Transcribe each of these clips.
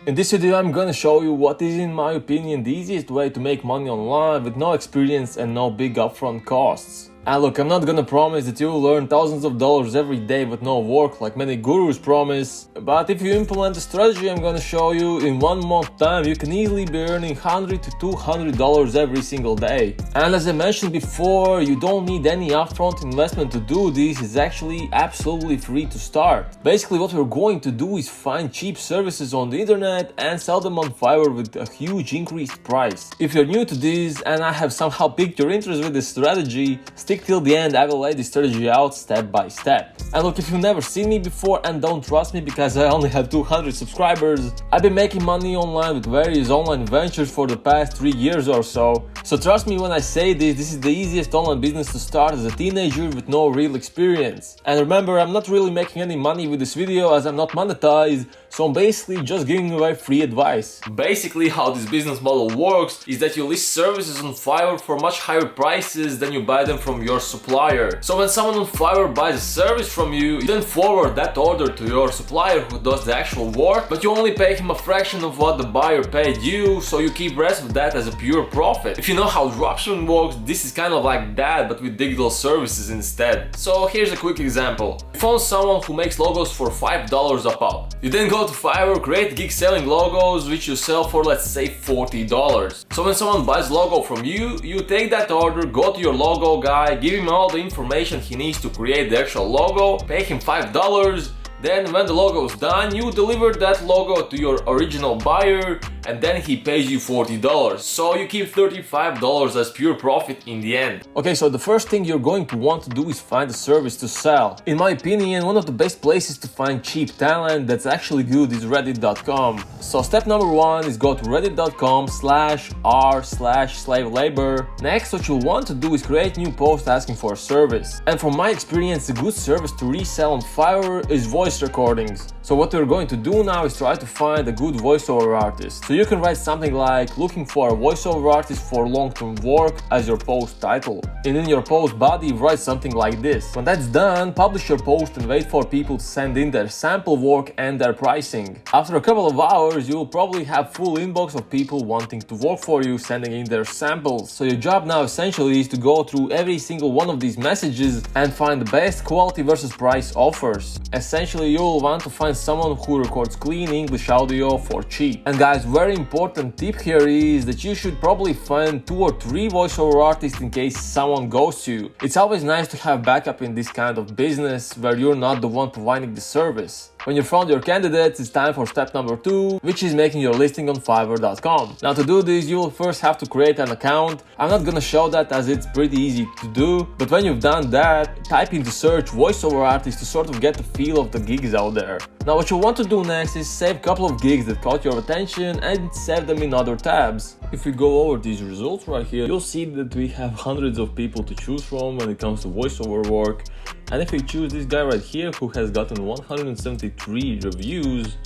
In this video I'm gonna show you what is, in my opinion, the easiest way to make money online with no experience and no big upfront costs. And look, I'm not gonna promise that you'll earn thousands of dollars every day with no work like many gurus promise, but if you implement the strategy I'm gonna show you, in 1 month time you can easily be earning $100 to $200 every single day. And as I mentioned before, you don't need any upfront investment to do this. It's actually absolutely free to start. Basically what we're going to do is find cheap services on the internet and sell them on Fiverr with a huge increased price. If you're new to this and I have somehow piqued your interest with this strategy, stick till the end. I will lay this strategy out step by step. And look, if you've never seen me before and don't trust me because I only have 200 subscribers, I've been making money online with various online ventures for the past 3 years or so. So trust me when I say this is the easiest online business to start as a teenager with no real experience. And remember, I'm not really making any money with this video as I'm not monetized, so I'm basically just giving away free advice. Basically how this business model works is that you list services on Fiverr for much higher prices than you buy them from your supplier. So when someone on Fiverr buys a service from you, you then forward that order to your supplier who does the actual work, but you only pay him a fraction of what the buyer paid you, so you keep the rest of that as a pure profit. If you know how dropshipping works, this is kind of like that but with digital services instead. So here's a quick example. You found someone who makes logos for $5 a pop. You then go to Fiverr, create a gig selling logos which you sell for, let's say, $40. So when someone buys logo from you, you take that order, go to your logo guy, give him all the information he needs to create the actual logo, pay him $5, then when the logo is done, you deliver that logo to your original buyer and then he pays you $40. So you keep $35 as pure profit in the end. Okay, so the first thing you're going to want to do is find a service to sell. In my opinion, one of the best places to find cheap talent that's actually good is reddit.com. So step number 1 is go to reddit.com/r/slave labor. Next, what you'll want to do is create a new post asking for a service. And from my experience, a good service to resell on Fiverr is voice recordings. So what we're going to do now is try to find a good voiceover artist. So you can write something like looking for a voiceover artist for long-term work as your post title. And in your post body, write something like this. When that's done, publish your post and wait for people to send in their sample work and their pricing. After a couple of hours, you will probably have full inbox of people wanting to work for you, sending in their samples. So your job now essentially is to go through every single one of these messages and find the best quality versus price offers. Essentially, you will want to find someone who records clean English audio for cheap. And guys, very important tip here is that you should probably find 2 or 3 voiceover artists in case someone ghosts you. It's always nice to have backup in this kind of business where you're not the one providing the service. When you found your candidates, it's time for step number 2, which is making your listing on Fiverr.com. Now to do this, you will first have to create an account. I'm not gonna show that as it's pretty easy to do, but when you've done that, type into search voiceover artist to sort of get the feel of the gigs out there. Now what you want to do next is save a couple of gigs that caught your attention and save them in other tabs. If we go over these results right here, you'll see that we have hundreds of people to choose from when it comes to voiceover work. And if we choose this guy right here who has gotten 173 reviews,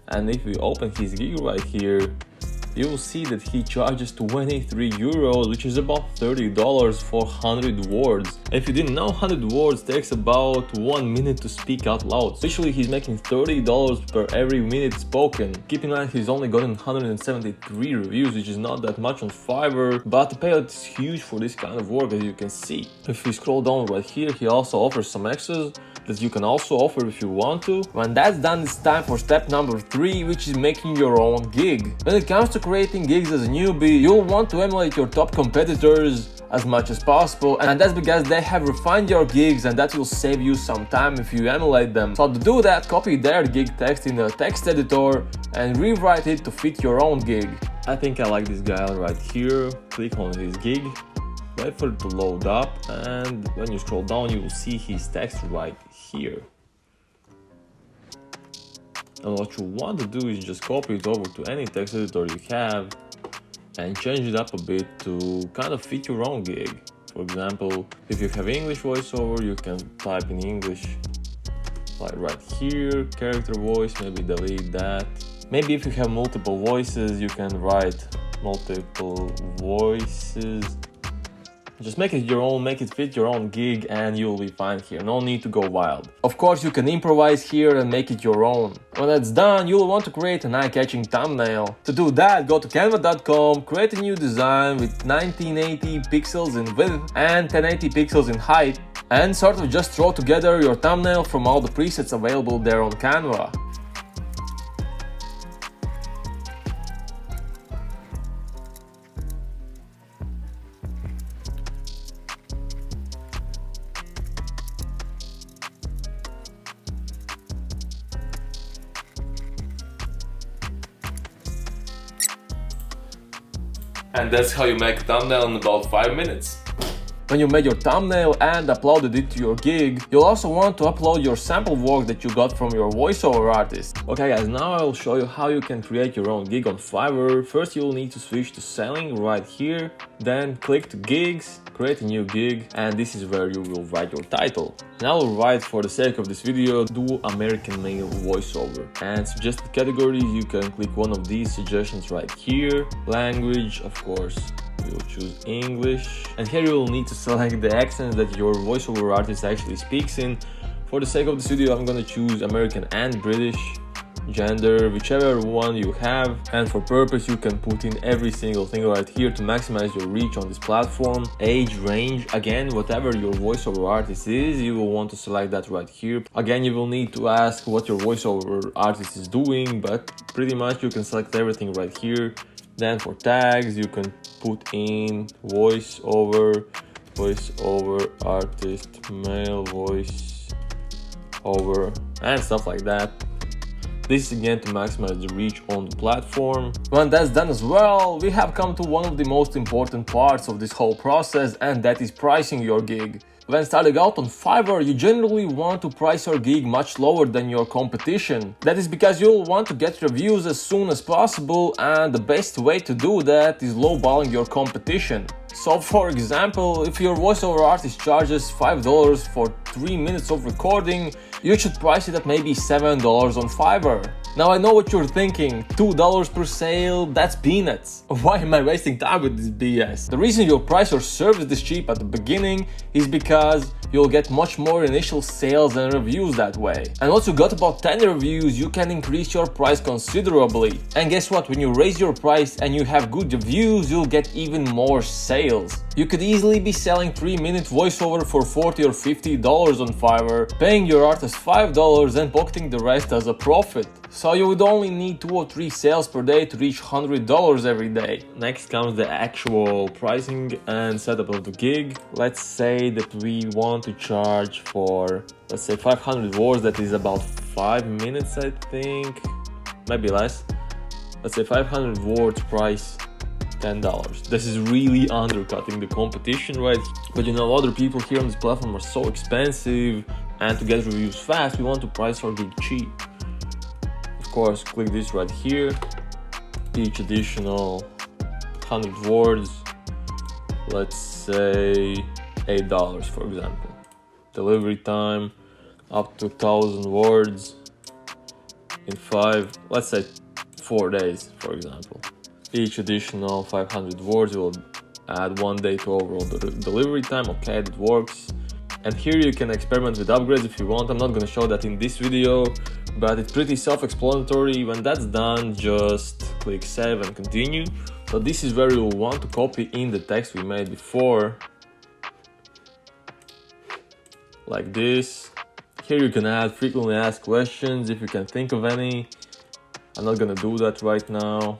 and if we open his gig right here, you will see that he charges 23 euros, which is about $30 for 100 words. If you didn't know, 100 words takes about 1 minute to speak out loud. So usually he's making $30 per every minute spoken. Keep in mind he's only gotten 173 reviews, which is not that much on Fiverr, but the payout is huge for this kind of work, as you can see. If we scroll down right here, he also offers some extras that you can also offer if you want to. When that's done, it's time for step number 3, which is making your own gig. When it comes to creating gigs as a newbie, you'll want to emulate your top competitors as much as possible, and that's because they have refined your gigs and that will save you some time if you emulate them. So to do that, copy their gig text in a text editor and rewrite it to fit your own gig. I think I like this guy right here. Click on his gig, wait for it to load up, and when you scroll down you will see his text right here. And what you want to do is just copy it over to any text editor you have and change it up a bit to kind of fit your own gig. For example, if you have English voiceover, you can type in English like right here, character voice, maybe delete that. Maybe if you have multiple voices, you can write multiple voices Just make it your own, make it fit your own gig, and you'll be fine here. No need to go wild. Of course, you can improvise here and make it your own. When that's done, you'll want to create an eye-catching thumbnail. To do that, go to canva.com, create a new design with 1980 pixels in width and 1080 pixels in height, and sort of just throw together your thumbnail from all the presets available there on Canva. And that's how you make a thumbnail in about 5 minutes. When you made your thumbnail and uploaded it to your gig, you'll also want to upload your sample work that you got from your voiceover artist. Okay guys, now I'll show you how you can create your own gig on Fiverr. First you'll need to switch to selling right here, then click to gigs, create a new gig, and this is where you will write your title. And I will write, for the sake of this video, do American male voiceover. And suggested categories, you can click one of these suggestions right here. Language, of course, you'll choose English. And here you will need to select the accent that your voiceover artist actually speaks in. For the sake of this video, I'm gonna choose American and British. Gender, whichever one you have, and for purpose you can put in every single thing right here to maximize your reach on this platform. Age range, again, whatever your voiceover artist is, you will want to select that right here. Again, you will need to ask what your voiceover artist is doing, but pretty much you can select everything right here. Then for tags, you can put in voiceover artist, male voiceover, and stuff like that. This is again to maximize the reach on the platform. When that's done as well, we have come to one of the most important parts of this whole process, and that is pricing your gig. When starting out on Fiverr, you generally want to price your gig much lower than your competition. That is because you'll want to get reviews as soon as possible, and the best way to do that is lowballing your competition. So for example, if your voiceover artist charges $5 for 3 minutes of recording, you should price it at maybe $7 on Fiverr. Now I know what you're thinking, $2 per sale, that's peanuts. Why am I wasting time with this BS? The reason you'll price your service this cheap at the beginning is because you'll get much more initial sales and reviews that way. And once you got about 10 reviews, you can increase your price considerably. And guess what? When you raise your price and you have good reviews, you'll get even more sales. You could easily be selling 3-minute voiceover for $40 or $50 on Fiverr, paying your artist $5 and pocketing the rest as a profit. So you would only need 2 or 3 sales per day to reach $100 every day. Next comes the actual pricing and setup of the gig. Let's say that we want to charge for, let's say 500 words, that is about 5 minutes I think, maybe less. Let's say 500 words price $10. This is really undercutting the competition, right? But you know, other people here on this platform are so expensive, and to get reviews fast, we want to price our gig cheap. Of course, click this right here. Each additional 100 words, let's say $8 for example. Delivery time up to 1,000 words in 4 days for example. Each additional 500 words will add 1 day to overall delivery time. Okay, that works. And here you can experiment with upgrades if you want. I'm not going to show that in this video, but it's pretty self-explanatory. When that's done, just click save and continue. So this is where you'll want to copy in the text we made before, like this. Here you can add frequently asked questions if you can think of any. I'm not gonna do that right now.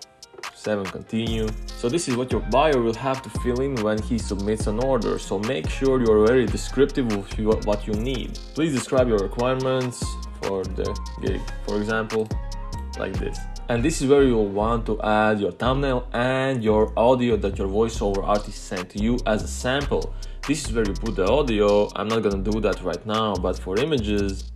Save and continue. So this is what your buyer will have to fill in when he submits an order. So make sure you're very descriptive of what you need. Please describe your requirements for the gig, for example, like this. And this is where you'll want to add your thumbnail and your audio that your voiceover artist sent to you as a sample. This is where you put the audio. I'm not gonna do that right now, but for images,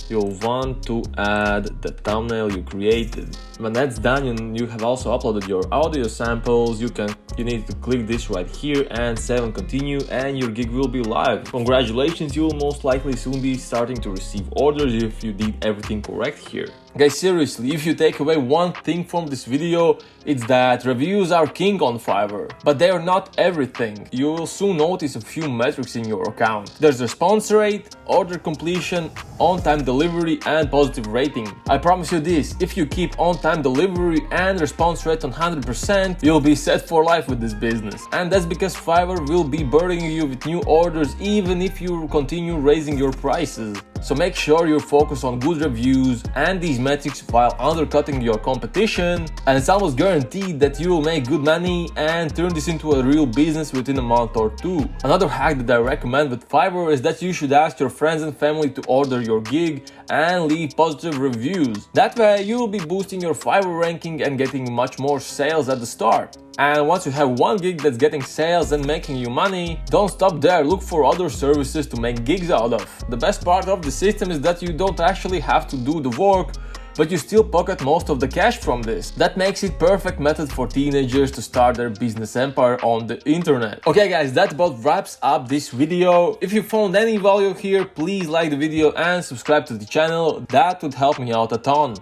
you'll want to add the thumbnail you created. When that's done and you have also uploaded your audio samples, you need to click this right here and save and continue, and your gig will be live. Congratulations, you will most likely soon be starting to receive orders if you did everything correct here. Guys, seriously, if you take away one thing from this video, it's that reviews are king on Fiverr. But they are not everything. You will soon notice a few metrics in your account. There's response rate, order completion, on-time delivery, and positive rating. I promise you this, if you keep on-time delivery and response rate on 100%, you'll be set for life with this business. And that's because Fiverr will be burdening you with new orders even if you continue raising your prices. So make sure you focus on good reviews and these metrics while undercutting your competition, and it's almost guaranteed that you will make good money and turn this into a real business within a month or two. Another hack that I recommend with Fiverr is that you should ask your friends and family to order your gig and leave positive reviews. That way you will be boosting your Fiverr ranking and getting much more sales at the start. And once you have one gig that's getting sales and making you money, don't stop there, look for other services to make gigs out of. The best part of the system is that you don't actually have to do the work, but you still pocket most of the cash from this. That makes it perfect method for teenagers to start their business empire on the internet. Okay guys, that about wraps up this video. If you found any value here, please like the video and subscribe to the channel. That would help me out a ton.